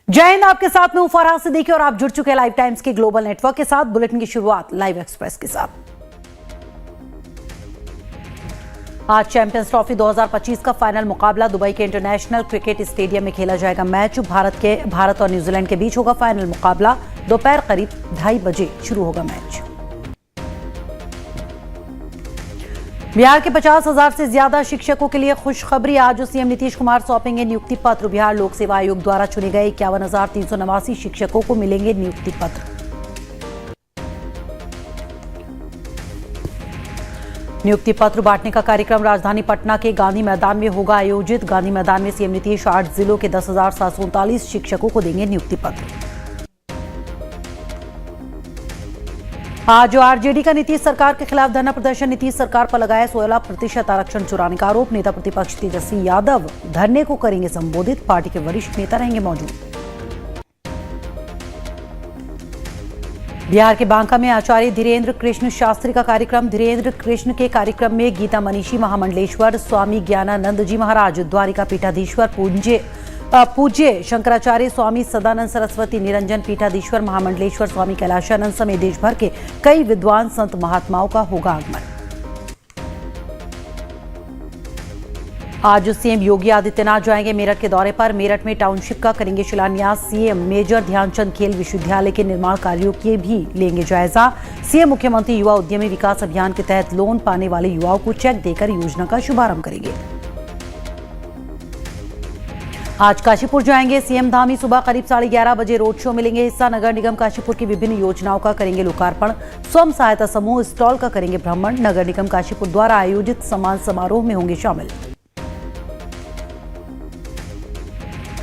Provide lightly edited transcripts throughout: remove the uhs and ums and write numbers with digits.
जय हिंद। आपके साथ में हूं फरहाद सिद्दीकी और आप जुड़ चुके हैं लाइव टाइम्स के ग्लोबल नेटवर्क के साथ। बुलेटिन की शुरुआत लाइव एक्सप्रेस के साथ। आज चैंपियंस ट्रॉफी 2025 का फाइनल मुकाबला दुबई के इंटरनेशनल क्रिकेट स्टेडियम में खेला जाएगा। मैच भारत और न्यूजीलैंड के बीच होगा। फाइनल मुकाबला दोपहर करीब 2:30 बजे शुरू होगा मैच। बिहार के 50,000 से ज्यादा शिक्षकों के लिए खुशखबरी। आज सीएम नीतीश कुमार सौंपेंगे नियुक्ति पत्र। बिहार लोक सेवा आयोग द्वारा चुने गए 51,389 शिक्षकों को मिलेंगे नियुक्ति पत्र। नियुक्ति पत्र बांटने का कार्यक्रम राजधानी पटना के गांधी मैदान में होगा आयोजित। गांधी मैदान में सीएम नीतीश 8 जिलों के 10,739 शिक्षकों को देंगे नियुक्ति पत्र। आज आरजेडी का नीतीश सरकार के खिलाफ धरना प्रदर्शन। नीतीश सरकार पर लगाया 16% आरक्षण चुराने का आरोप। नेता प्रतिपक्ष तेजस्वी यादव धरने को करेंगे संबोधित। पार्टी के वरिष्ठ नेता रहेंगे मौजूद। बिहार के बांका में आचार्य धीरेन्द्र कृष्ण शास्त्री का कार्यक्रम। धीरेन्द्र कृष्ण के कार्यक्रम में गीता मनीषी महामंडलेश्वर स्वामी ज्ञानानंद जी महाराज, द्वारिका पीठाधीश्वर पूज्य शंकराचार्य स्वामी सदानंद सरस्वती, निरंजन पीठाधीश्वर महामंडलेश्वर स्वामी कैलाशानंद समेत देश भर के कई विद्वान संत महात्माओं का होगा आगमन। आज सीएम योगी आदित्यनाथ जाएंगे मेरठ के दौरे पर। मेरठ में टाउनशिप का करेंगे शिलान्यास। सीएम मेजर ध्यानचंद खेल विश्वविद्यालय के निर्माण कार्यों के भी लेंगे जायजा। सीएम मुख्यमंत्री युवा उद्यमी विकास अभियान के तहत लोन पाने वाले युवाओं को चेक देकर योजना का शुभारंभ करेंगे। आज काशीपुर जाएंगे सीएम धामी। सुबह करीब 11:30 बजे रोड शो मिलेंगे हिस्सा। नगर निगम काशीपुर की विभिन्न योजनाओं का करेंगे लोकार्पण। स्वयं सहायता समूह स्टॉल का करेंगे भ्रमण। नगर निगम काशीपुर द्वारा आयोजित सम्मान समारोह में होंगे शामिल।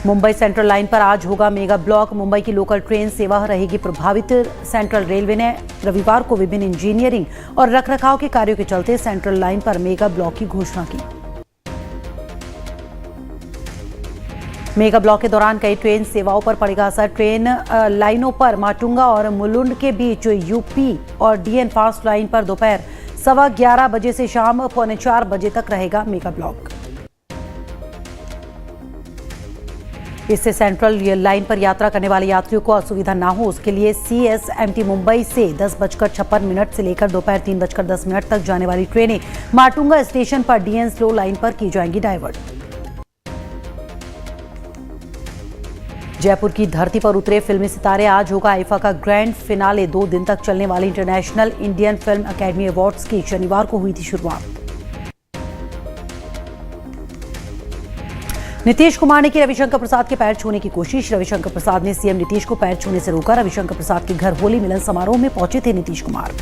मुंबई सेंट्रल लाइन पर आज होगा मेगा ब्लॉक। मुंबई की लोकल ट्रेन सेवा रहेगी प्रभावित। सेंट्रल रेलवे ने रविवार को विभिन्न इंजीनियरिंग और रखरखाव के कार्यों के चलते सेंट्रल लाइन पर मेगा ब्लॉक की घोषणा की। मेगा ब्लॉक के दौरान कई ट्रेन सेवाओं पर पड़ेगा असर। ट्रेन लाइनों पर माटुंगा और मुलुंड के बीच यूपी और डीएन फास्ट लाइन पर दोपहर 11:15 बजे से शाम 3:45 बजे तक रहेगा मेगा ब्लॉक। इससे सेंट्रल लाइन पर यात्रा करने वाले यात्रियों को असुविधा ना हो, उसके लिए सीएसएमटी मुंबई से 10:56 से लेकर दोपहर 3:10 तक जाने वाली ट्रेनें माटुंगा स्टेशन पर डीएन स्लो लाइन पर की जाएंगी डाइवर्ट। जयपुर की धरती पर उतरे फिल्मी सितारे। आज होगा आईफा का ग्रैंड फिनाले। 2 दिन तक चलने वाले international Indian film academy awards की शनिवार को हुई थी शुरुआत। नीतीश कुमार ने की रविशंकर प्रसाद के पैर छूने की कोशिश। रविशंकर प्रसाद ने सीएम नीतीश को पैर छूने से रोका। रविशंकर प्रसाद के घर होली मिलन समारोह में पहुंचे थे नीतीश कुमार।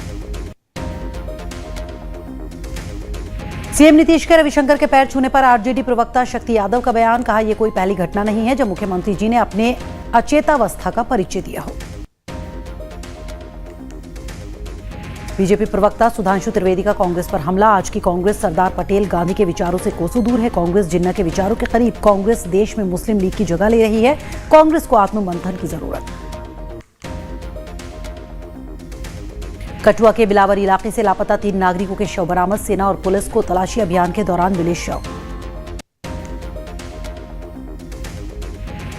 सीएम नीतीश के रविशंकर के पैर छूने पर आरजेडी प्रवक्ता शक्ति यादव का बयान। कहा, यह कोई पहली घटना नहीं है जब मुख्यमंत्री जी ने अपने अचेतावस्था का परिचय दिया हो। बीजेपी प्रवक्ता सुधांशु त्रिवेदी का कांग्रेस पर हमला। आज की कांग्रेस सरदार पटेल गांधी के विचारों से कोसों दूर है। कांग्रेस जिन्ना के विचारों के करीब। कांग्रेस देश में मुस्लिम लीग की जगह ले रही है। कांग्रेस को आत्ममंथन की जरूरत। कठुआ के बिलावर इलाके से लापता 3 नागरिकों के शव बरामद। सेना और पुलिस को तलाशी अभियान के दौरान मिले शव।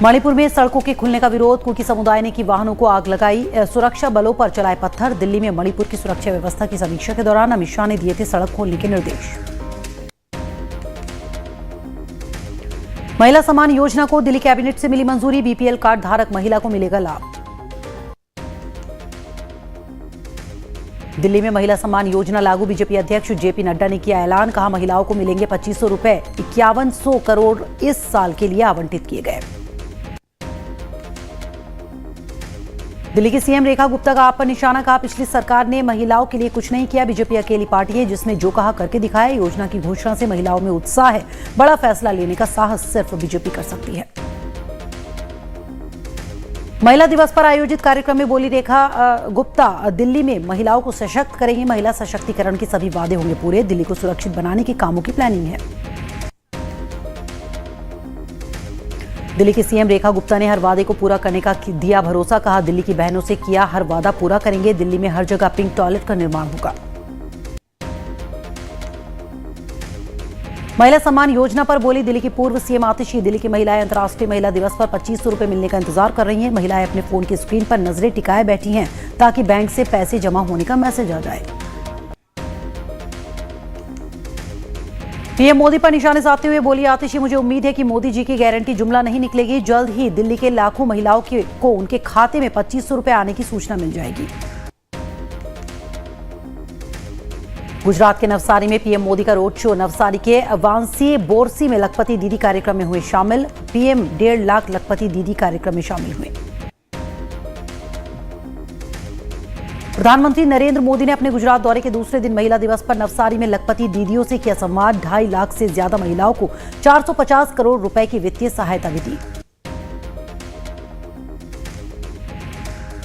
मणिपुर में सड़कों के खुलने का विरोध। कुकी समुदाय ने की वाहनों को आग लगाई। सुरक्षा बलों पर चलाए पत्थर। दिल्ली में मणिपुर की सुरक्षा व्यवस्था की समीक्षा के दौरान अमित शाह ने दिए थे सड़क खोलने के निर्देश। महिला सम्मान योजना को दिल्ली कैबिनेट से मिली मंजूरी। बीपीएल कार्ड धारक महिला को मिलेगा लाभ। दिल्ली में महिला सम्मान योजना लागू। बीजेपी अध्यक्ष जेपी नड्डा ने किया ऐलान। कहा, महिलाओं को मिलेंगे 2500 रुपए। 5100 करोड़ इस साल के लिए आवंटित किए गए। दिल्ली की सीएम रेखा गुप्ता का आप पर निशाना। कहा, पिछली सरकार ने महिलाओं के लिए कुछ नहीं किया। बीजेपी अकेली पार्टी है जिसने जो कहा करके दिखाया। योजना की घोषणा से महिलाओं में उत्साह है। बड़ा फैसला लेने का साहस सिर्फ बीजेपी कर सकती है। महिला दिवस पर आयोजित कार्यक्रम में बोली रेखा गुप्ता, दिल्ली में महिलाओं को सशक्त करेंगे। महिला सशक्तिकरण के सभी वादे होंगे पूरे। दिल्ली को सुरक्षित बनाने के कामों की प्लानिंग है। दिल्ली की सीएम रेखा गुप्ता ने हर वादे को पूरा करने का दिया भरोसा। कहा, दिल्ली की बहनों से किया हर वादा पूरा करेंगे। दिल्ली में हर जगह पिंक टॉयलेट का निर्माण होगा। महिला सम्मान योजना पर बोली दिल्ली की पूर्व सीएम आतिशी। दिल्ली की महिलाएं अंतर्राष्ट्रीय महिला दिवस पर 2500 रुपए मिलने का इंतजार कर रही हैं। महिलाएं अपने फोन की स्क्रीन पर नजरें टिकाए बैठी हैं ताकि बैंक से पैसे जमा होने का मैसेज आ जाए। पीएम मोदी पर निशाने साधते हुए बोली आतिशी, मुझे उम्मीद है कि मोदी जी की गारंटी जुमला नहीं निकलेगी। जल्द ही दिल्ली के लाखों महिलाओं को उनके खाते में 2500 रुपए आने की सूचना मिल जाएगी। गुजरात के नवसारी में पीएम मोदी का रोड शो। नवसारी के वांसी बोरसी में लखपति दीदी कार्यक्रम में हुए शामिल। पीएम 1.5 लाख लखपति दीदी कार्यक्रम में शामिल हुए। प्रधानमंत्री नरेंद्र मोदी ने अपने गुजरात दौरे के दूसरे दिन महिला दिवस पर नवसारी में लखपति दीदियों से किया संवाद। 2.5 लाख से ज्यादा महिलाओं को 450 करोड़ रुपए की वित्तीय सहायता भी दी।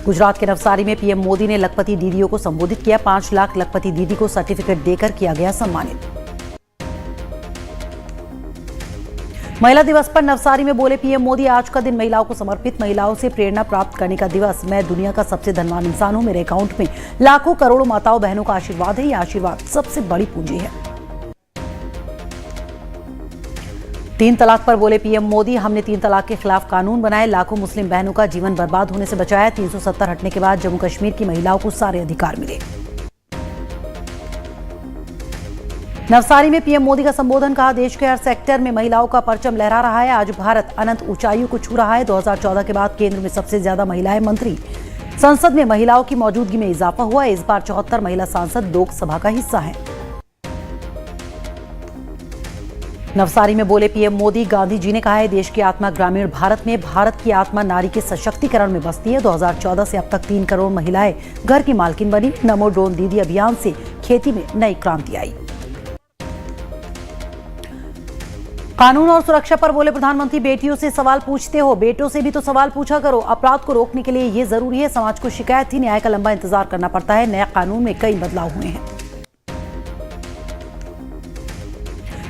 गुजरात के नवसारी में पीएम मोदी ने लखपति दीदियों को संबोधित किया। 5 लाख लखपति दीदी को सर्टिफिकेट देकर किया गया सम्मानित। महिला दिवस पर नवसारी में बोले पीएम मोदी, आज का दिन महिलाओं को समर्पित, महिलाओं से प्रेरणा प्राप्त करने का दिवस। मैं दुनिया का सबसे धनवान इंसान हूं। मेरे अकाउंट में लाखों करोड़ों माताओं बहनों का आशीर्वाद है। यह आशीर्वाद सबसे बड़ी पूंजी है। 3 तलाक पर बोले पीएम मोदी, हमने 3 तलाक के खिलाफ कानून बनाए, लाखों मुस्लिम बहनों का जीवन बर्बाद होने से बचाया। 370 हटने के बाद जम्मू कश्मीर की महिलाओं को सारे अधिकार मिले। नवसारी में पीएम मोदी का संबोधन। कहा, देश के हर सेक्टर में महिलाओं का परचम लहरा रहा है। आज भारत अनंत ऊंचाइयों को छू रहा है। 2014 के बाद केंद्र में सबसे ज्यादा महिलाएं मंत्री। संसद में महिलाओं की मौजूदगी में इजाफा हुआ। इस बार 74 महिला सांसद लोकसभा का हिस्सा हैं। नवसारी में बोले पीएम मोदी, गांधी जी ने कहा है, देश की आत्मा ग्रामीण भारत में, भारत की आत्मा नारी के सशक्तिकरण में बसती है। 2014 से अब तक 3 करोड़ महिलाएं घर की मालकिन बनी। नमो ड्रोन दीदी अभियान से खेती में नई क्रांति आई। कानून और सुरक्षा पर बोले प्रधानमंत्री, बेटियों से सवाल पूछते हो, बेटों से भी तो सवाल पूछा करो। अपराध को रोकने के लिए ये जरूरी है। समाज को शिकायत थी, न्याय का लंबा इंतजार करना पड़ता है। नया कानून में कई बदलाव हुए हैं।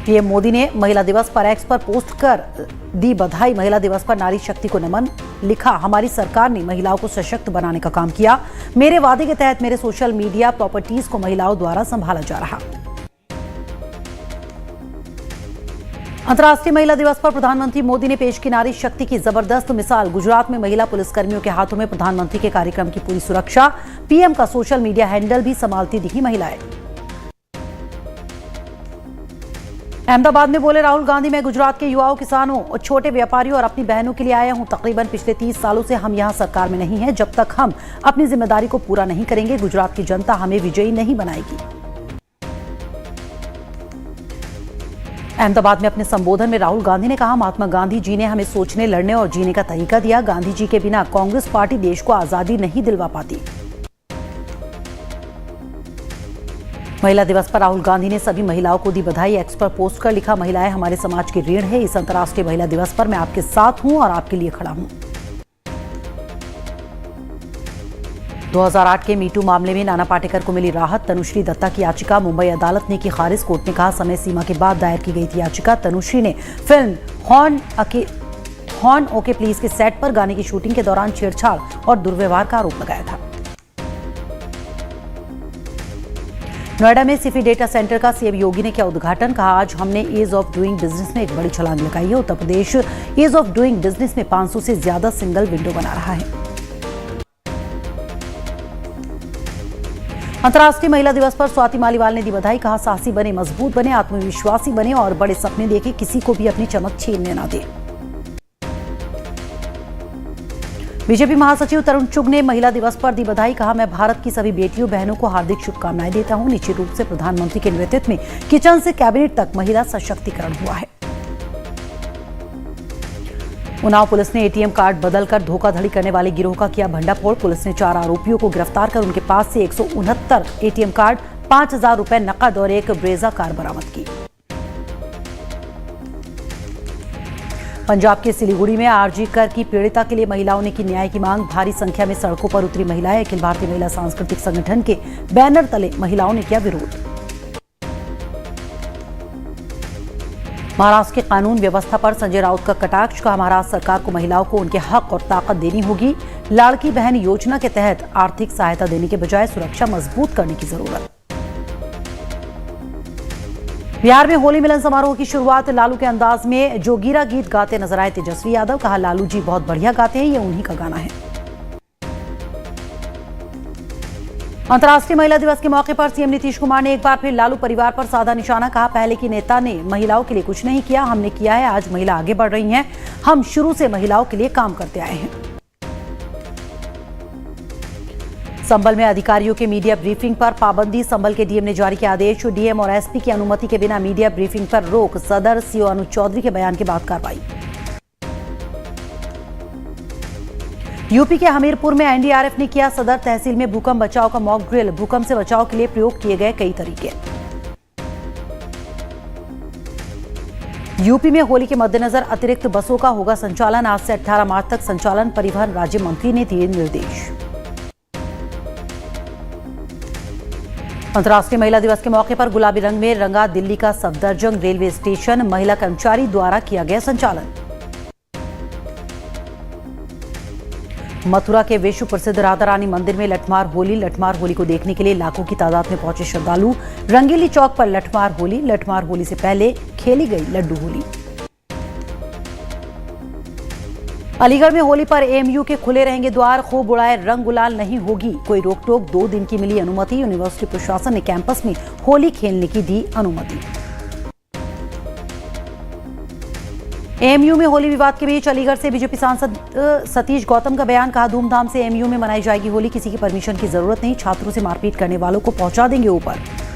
पीएम मोदी ने महिला दिवस पर एक्स पर पोस्ट कर दी बधाई। महिला दिवस पर नारी शक्ति को नमन। लिखा, हमारी सरकार ने महिलाओं को सशक्त बनाने का काम किया। मेरे वादे के तहत मेरे सोशल मीडिया प्रॉपर्टीज को महिलाओं द्वारा संभाला जा रहा। अंतर्राष्ट्रीय महिला दिवस पर प्रधानमंत्री मोदी ने पेश की नारी शक्ति की जबरदस्त मिसाल। गुजरात में महिला पुलिसकर्मियों के हाथों में प्रधानमंत्री के कार्यक्रम की पूरी सुरक्षा। पीएम का सोशल मीडिया हैंडल भी संभालती दिखी महिलाएं। अहमदाबाद में बोले राहुल गांधी, मैं गुजरात के युवाओं, किसानों और छोटे व्यापारियों और अपनी बहनों के लिए आया हूं। तकरीबन पिछले 30 सालों से हम यहां सरकार में नहीं हैं। जब तक हम अपनी जिम्मेदारी को पूरा नहीं करेंगे, गुजरात की जनता हमें विजयी नहीं बनाएगी। अहमदाबाद में अपने संबोधन में राहुल गांधी ने कहा, महात्मा गांधी जी ने हमें सोचने, लड़ने और जीने का तरीका दिया। गांधी जी के बिना कांग्रेस पार्टी देश को आजादी नहीं दिलवा पाती। महिला दिवस पर राहुल गांधी ने सभी महिलाओं को दी बधाई। एक्स पर पोस्ट कर लिखा, महिलाएं हमारे समाज की रीढ़ है। इस अंतर्राष्ट्रीय महिला दिवस पर मैं आपके साथ हूं और आपके लिए खड़ा हूं। 2008 के मीटू मामले में नाना पाटेकर को मिली राहत। तनुश्री दत्ता की याचिका मुंबई अदालत ने की खारिज। कोर्ट ने कहा, समय सीमा के बाद दायर की गई थी याचिका। तनुश्री ने फिल्म हॉर्न ओके प्लीज के सेट पर गाने की शूटिंग के दौरान छेड़छाड़ और दुर्व्यवहार का आरोप लगाया था। नोएडा में सिफी डेटा सेंटर का सीएम योगी ने किया उद्घाटन। कहा, आज हमने ईज ऑफ डूइंग बिजनेस में एक बड़ी छलांग लगाई है। Uttar Pradesh ease of doing business में 500 से ज्यादा सिंगल विंडो बना रहा है। अंतर्राष्ट्रीय महिला दिवस पर स्वाति मालीवाल ने दी बधाई। कहा, साहसी बने, मजबूत बने, आत्मविश्वासी बने और बड़े सपने देखे, किसी को भी अपनी चमक छीनने ना दे। बीजेपी महासचिव तरुण चुग ने महिला दिवस पर दी बधाई। कहा, मैं भारत की सभी बेटियों बहनों को हार्दिक शुभकामनाएं देता हूं। निश्चित रूप से प्रधानमंत्री के नेतृत्व में किचन से कैबिनेट तक महिला सशक्तिकरण हुआ है। उन्नाव पुलिस ने एटीएम कार्ड बदलकर धोखाधड़ी करने वाले गिरोह का किया भंडाफोड़। पुलिस ने 4 आरोपियों को गिरफ्तार कर उनके पास से 169 एटीएम कार्ड, 5000 रुपए नकद और एक ब्रेजा कार बरामद की। पंजाब के सिलीगुड़ी में आरजी कर की पीड़िता के लिए महिलाओं ने की न्याय की मांग। भारी संख्या में सड़कों पर उतरी महिलाएं। अखिल भारतीय महिला सांस्कृतिक संगठन के बैनर तले महिलाओं ने किया विरोध। महाराष्ट्र की कानून व्यवस्था पर संजय राउत का कटाक्ष। कहा, महाराष्ट्र सरकार को महिलाओं को उनके हक और ताकत देनी होगी। लाड़की बहन योजना के तहत आर्थिक सहायता देने के बजाय सुरक्षा मजबूत करने की जरूरत। बिहार में होली मिलन समारोह की शुरुआत लालू के अंदाज में जोगीरा गीत गाते नजर आए तेजस्वी यादव। कहा, लालू जी बहुत बढ़िया गाते हैं, ये उन्हीं का गाना है। अंतर्राष्ट्रीय महिला दिवस के मौके पर सीएम नीतीश कुमार ने एक बार फिर लालू परिवार पर साधा निशाना। कहा, पहले की नेता ने महिलाओं के लिए कुछ नहीं किया, हमने किया है। आज महिला आगे बढ़ रही हैं, हम शुरू से महिलाओं के लिए काम करते आए हैं। संभल में अधिकारियों के मीडिया ब्रीफिंग पर पाबंदी। संभल के डीएम ने जारी किया आदेश। डीएम और एसपी की अनुमति के बिना मीडिया ब्रीफिंग पर रोक। सदर सीओ अनुज चौधरी के बयान के बाद कार्रवाई। यूपी के हमीरपुर में एनडीआरएफ ने किया सदर तहसील में भूकंप बचाव का मॉक ड्रिल। भूकंप से बचाव के लिए प्रयोग किए गए कई तरीके। यूपी में होली के मद्देनजर अतिरिक्त बसों का होगा संचालन। आज से 18 मार्च तक संचालन। परिवहन राज्य मंत्री ने दिए निर्देश। अंतर्राष्ट्रीय महिला दिवस के मौके पर गुलाबी रंग में रंगा दिल्ली का सफदरजंग रेलवे स्टेशन। महिला कर्मचारी द्वारा किया गया संचालन। मथुरा के विश्व प्रसिद्ध राधा रानी मंदिर में लठमार होली। लठमार होली को देखने के लिए लाखों की तादाद में पहुंचे श्रद्धालु। रंगीली चौक पर लठमार होली। लठमार होली से पहले खेली गई लड्डू होली। अलीगढ़ में होली पर एएमयू के खुले रहेंगे द्वार। खूब उड़ाए रंग गुलाल, नहीं होगी कोई रोक टोक। 2 दिन की मिली अनुमति। यूनिवर्सिटी प्रशासन ने कैंपस में होली खेलने की दी अनुमति। एएमयू में होली विवाद के बीच अलीगढ़ से बीजेपी सांसद सतीश गौतम का बयान। कहा, धूमधाम से एएमयू में मनाई जाएगी होली, किसी की परमिशन की जरूरत नहीं। छात्रों से मारपीट करने वालों को पहुंचा देंगे ऊपर।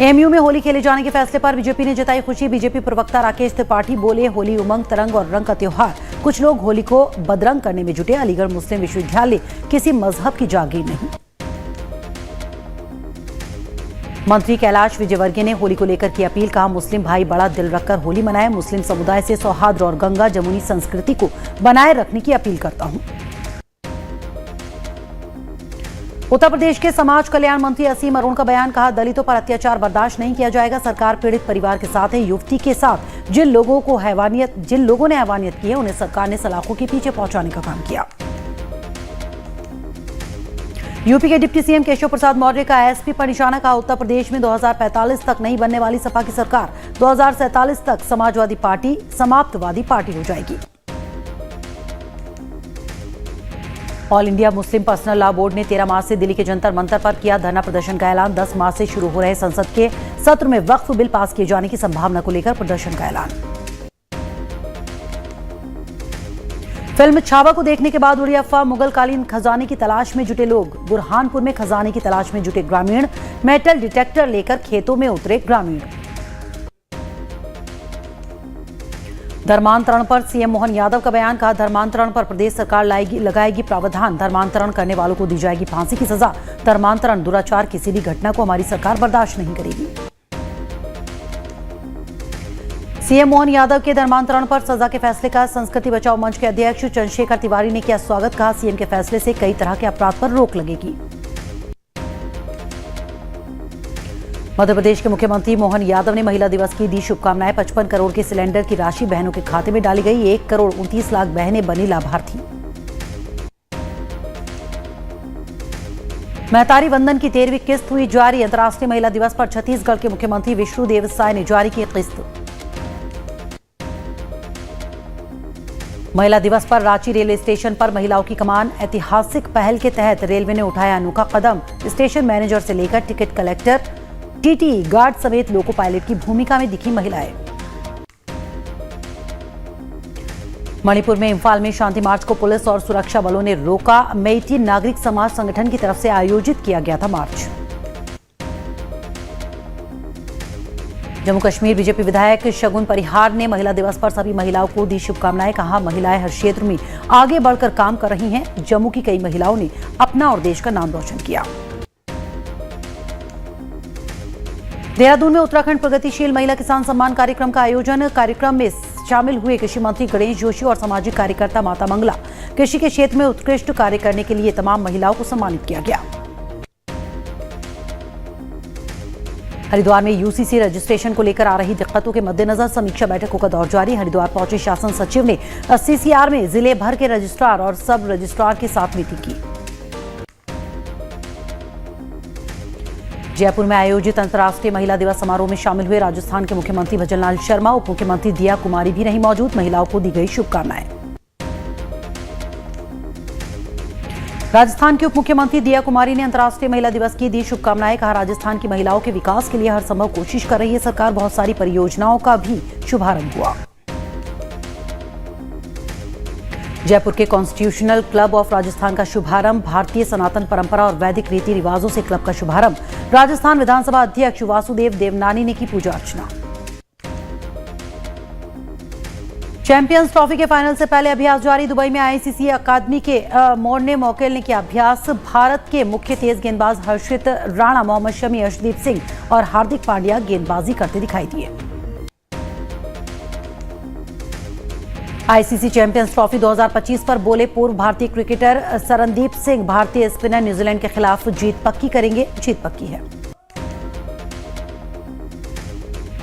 एएमयू में होली खेले जाने के फैसले पर बीजेपी ने जताई खुशी। बीजेपी प्रवक्ता राकेश त्रिपाठी बोले, होली उमंग, तरंग और रंग का त्योहार। कुछ लोग होली को बदरंग करने में जुटे। अलीगढ़ मुस्लिम विश्वविद्यालय किसी मजहब की जागीर नहीं। मंत्री कैलाश विजयवर्गीय ने होली को लेकर की अपील। कहा, मुस्लिम भाई बड़ा दिल रखकर होली मनाएं। मुस्लिम समुदाय से सौहार्द और गंगा जमुनी संस्कृति को बनाए रखने की अपील करता हूं। उत्तर प्रदेश के समाज कल्याण मंत्री असीम अरुण का बयान। कहा, दलितों पर अत्याचार बर्दाश्त नहीं किया जाएगा। सरकार पीड़ित परिवार के साथ है। युवती के साथ जिन लोगों ने हैवानियत की है, उन्हें सरकार ने सलाखों के पीछे पहुंचाने का काम किया। यूपी के डिप्टी सीएम केशव प्रसाद मौर्य का एसपी पर निशाना। कहा, उत्तर प्रदेश में 2045 तक नहीं बनने वाली सपा की सरकार। 2047 तक समाजवादी पार्टी समाप्तवादी पार्टी हो जाएगी। All India Muslim personal law board ने 13 मार्च से दिल्ली के जंतर मंतर पर किया धरना प्रदर्शन का ऐलान। 10 मार्च से शुरू हो रहे संसद के सत्र में वक्फ बिल पास किए जाने की संभावना को लेकर प्रदर्शन का ऐलान। फिल्म छावा को देखने के बाद उड़ी अफवाह। मुगलकालीन खजाने की तलाश में जुटे लोग। बुरहानपुर में खजाने की तलाश में जुटे ग्रामीण। मेटल डिटेक्टर लेकर खेतों में उतरे ग्रामीण। धर्मांतरण पर सीएम मोहन यादव का बयान। कहा, धर्मांतरण पर प्रदेश सरकार लगाएगी प्रावधान। धर्मांतरण करने वालों को दी जाएगी फांसी की सजा। धर्मांतरण, दुराचार, किसी भी घटना को हमारी सरकार बर्दाश्त नहीं करेगी। सीएम मोहन यादव के धर्मांतरण पर सजा के फैसले का संस्कृति बचाओ मंच के अध्यक्ष चंद्रशेखर तिवारी ने किया स्वागत। कहा, सीएम के फैसले से कई तरह के अपराध पर रोक लगेगी। मध्य प्रदेश के मुख्यमंत्री मोहन यादव ने महिला दिवस की दी शुभकामनाएं। 55 करोड़ के सिलेंडर की राशि बहनों के खाते में डाली गई। 1 करोड़ 29 लाख बहनें बनी लाभार्थी। महतारी वंदन की 13वीं किस्त हुई जारी। अंतर्राष्ट्रीय महिला दिवस पर छत्तीसगढ़ के मुख्यमंत्री विष्णुदेव साय ने जारी की किस्त। महिला दिवस पर रांची रेलवे स्टेशन पर महिलाओं की कमान। ऐतिहासिक पहल के तहत रेलवे ने उठाया अनोखा कदम। स्टेशन मैनेजर से लेकर टिकट कलेक्टर, टीटी, गार्ड समेत लोको पायलट की भूमिका में दिखी महिलाएं। मणिपुर में इंफाल में शांति मार्च को पुलिस और सुरक्षा बलों ने रोका। मेइती नागरिक समाज संगठन की तरफ से आयोजित किया गया था मार्च। जम्मू कश्मीर बीजेपी विधायक शगुन परिहार ने महिला दिवस पर सभी महिलाओं को दी शुभकामनाएं। कहा, महिलाएं हर क्षेत्र में आगे बढ़कर काम कर रही हैं। जम्मू की कई महिलाओं ने अपना और देश का नाम रोशन किया। देहरादून में उत्तराखंड प्रगतिशील महिला किसान सम्मान कार्यक्रम का आयोजन। कार्यक्रम में शामिल हुए कृषि मंत्री गणेश जोशी और सामाजिक कार्यकर्ता माता मंगला। कृषि के क्षेत्र में उत्कृष्ट कार्य करने के लिए तमाम महिलाओं को सम्मानित किया गया। हरिद्वार में यूसीसी रजिस्ट्रेशन को लेकर आ रही दिक्कतों के मद्देनजर समीक्षा बैठकों का दौर जारी। हरिद्वार पहुंचे शासन सचिव ने सीसीआर में जिले भर के रजिस्ट्रार और सब रजिस्ट्रार के साथ मीटिंग की। जयपुर में आयोजित अंतर्राष्ट्रीय महिला दिवस समारोह में शामिल हुए राजस्थान के मुख्यमंत्री भजनलाल शर्मा, उप मुख्यमंत्री दिया कुमारी भी रही मौजूद। महिलाओं को दी गई शुभकामनाएं। राजस्थान के उप मुख्यमंत्री दिया कुमारी ने अंतर्राष्ट्रीय महिला दिवस की दी शुभकामनाएं। कहा, राजस्थान की महिलाओं के विकास के लिए हर संभव कोशिश कर रही है सरकार। बहुत सारी परियोजनाओं का भी शुभारंभ हुआ। जयपुर के कॉन्स्टिट्यूशनल क्लब ऑफ राजस्थान का शुभारंभ। भारतीय सनातन परंपरा और वैदिक रीति रिवाजों से क्लब का शुभारंभ। राजस्थान विधानसभा अध्यक्ष वासुदेव देवनानी ने की पूजा अर्चना। चैंपियंस ट्रॉफी के फाइनल से पहले अभ्यास जारी। दुबई में आईसीसी अकादमी के मोर्ने मोकेल ने किया अभ्यास। भारत के मुख्य तेज गेंदबाज हर्षित राणा, मोहम्मद शमी, अर्शदीप सिंह और हार्दिक पांड्या गेंदबाजी करते दिखाई दिए। आईसीसी चैंपियंस ट्रॉफी 2025 पर बोले पूर्व भारतीय क्रिकेटर सरनदीप सिंह, भारतीय स्पिनर न्यूजीलैंड के खिलाफ जीत पक्की करेंगे। जीत पक्की है।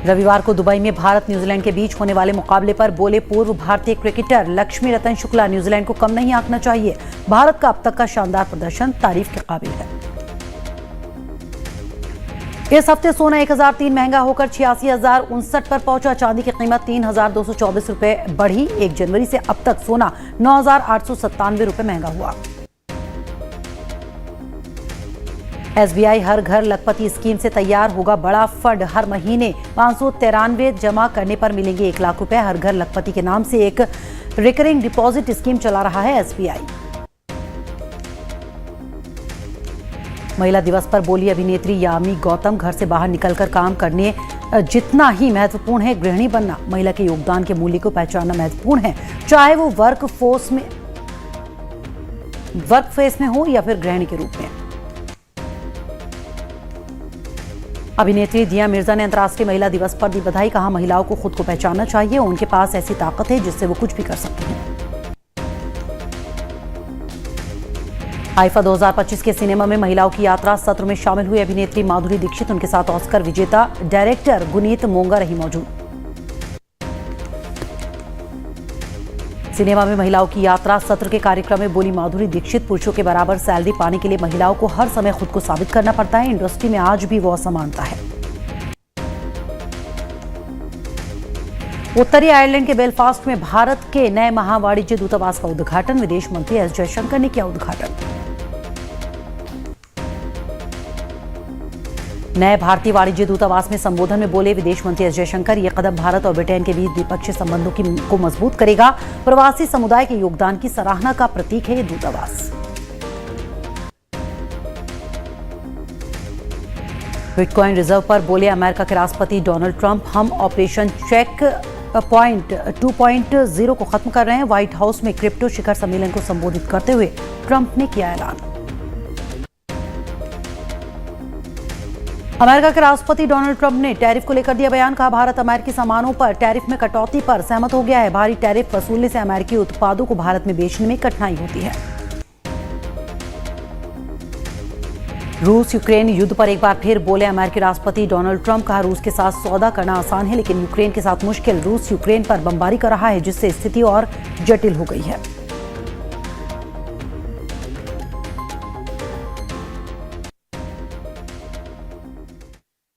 रविवार को दुबई में भारत न्यूजीलैंड के बीच होने वाले मुकाबले पर बोले पूर्व भारतीय क्रिकेटर लक्ष्मी रतन शुक्ला, न्यूजीलैंड को कम नहीं आंकना चाहिए। भारत का अब तक का शानदार प्रदर्शन तारीफ के काबिल है। इस हफ्ते सोना 1003 महंगा होकर 86,059 पर पहुंचा। चांदी की कीमत 3,224 रुपए बढ़ी। 1 जनवरी से अब तक सोना 9,897 रुपए महंगा हुआ। एसबीआई हर घर लखपति स्कीम से तैयार होगा बड़ा फंड। हर महीने 593 जमा करने पर मिलेंगे 1 लाख रुपए। हर घर लखपति के नाम से एक रिकरिंग डिपॉजिट स्कीम चला रहा है एसबीआई। महिला दिवस पर बोली अभिनेत्री यामी गौतम, घर से बाहर निकलकर काम करने जितना ही महत्वपूर्ण है गृहिणी बनना। महिला के योगदान के मूल्य को पहचानना महत्वपूर्ण है, चाहे वो वर्कफोर्स में हो या फिर गृहिणी के रूप में। अभिनेत्री दिया मिर्जा ने अंतर्राष्ट्रीय महिला दिवस पर दी बधाई। कहा, महिलाओं को खुद को पहचानना चाहिए। उनके पास ऐसी ताकत है जिससे वो कुछ भी कर सकती हैं। आईफा 2025 के सिनेमा में महिलाओं की यात्रा सत्र में शामिल हुई अभिनेत्री माधुरी दीक्षित, उनके साथ ऑस्कर विजेता डायरेक्टर गुनीत मोंगा रही मौजूद। सिनेमा में महिलाओं की यात्रा सत्र के कार्यक्रम में बोली माधुरी दीक्षित, पुरुषों के बराबर सैलरी पाने के लिए महिलाओं को हर समय खुद को साबित करना पड़ता है। इंडस्ट्री में आज भी वो असमानता है। उत्तरी आयरलैंड के बेलफास्ट में भारत के नए महावाणिज्य दूतावास का उद्घाटन। विदेश मंत्री एस जयशंकर ने किया उद्घाटन। नए भारतीय वाणिज्य दूतावास में संबोधन में बोले विदेश मंत्री एस जयशंकर, यह कदम भारत और ब्रिटेन के बीच द्विपक्षीय संबंधों को मजबूत करेगा। प्रवासी समुदाय के योगदान की सराहना का प्रतीक है ये दूतावास। बिटकॉइन रिजर्व पर बोले अमेरिका के राष्ट्रपति डोनाल्ड ट्रंप, हम ऑपरेशन चेक पॉइंट 2.0 को खत्म कर रहे हैं। व्हाइट हाउस में क्रिप्टो शिखर सम्मेलन को संबोधित करते हुए ट्रंप ने किया ऐलान। अमेरिका के राष्ट्रपति डोनाल्ड ट्रंप ने टैरिफ को लेकर दिया बयान। कहा, भारत अमेरिकी सामानों पर टैरिफ में कटौती पर सहमत हो गया है। भारी टैरिफ वसूलने से अमेरिकी उत्पादों को भारत में बेचने में कठिनाई होती है। रूस यूक्रेन युद्ध पर एक बार फिर बोले अमेरिकी राष्ट्रपति डोनाल्ड ट्रंप। कहा, रूस के साथ सौदा करना आसान है लेकिन यूक्रेन के साथ मुश्किल। रूस यूक्रेन पर बमबारी कर रहा है जिससे स्थिति और जटिल हो गई है।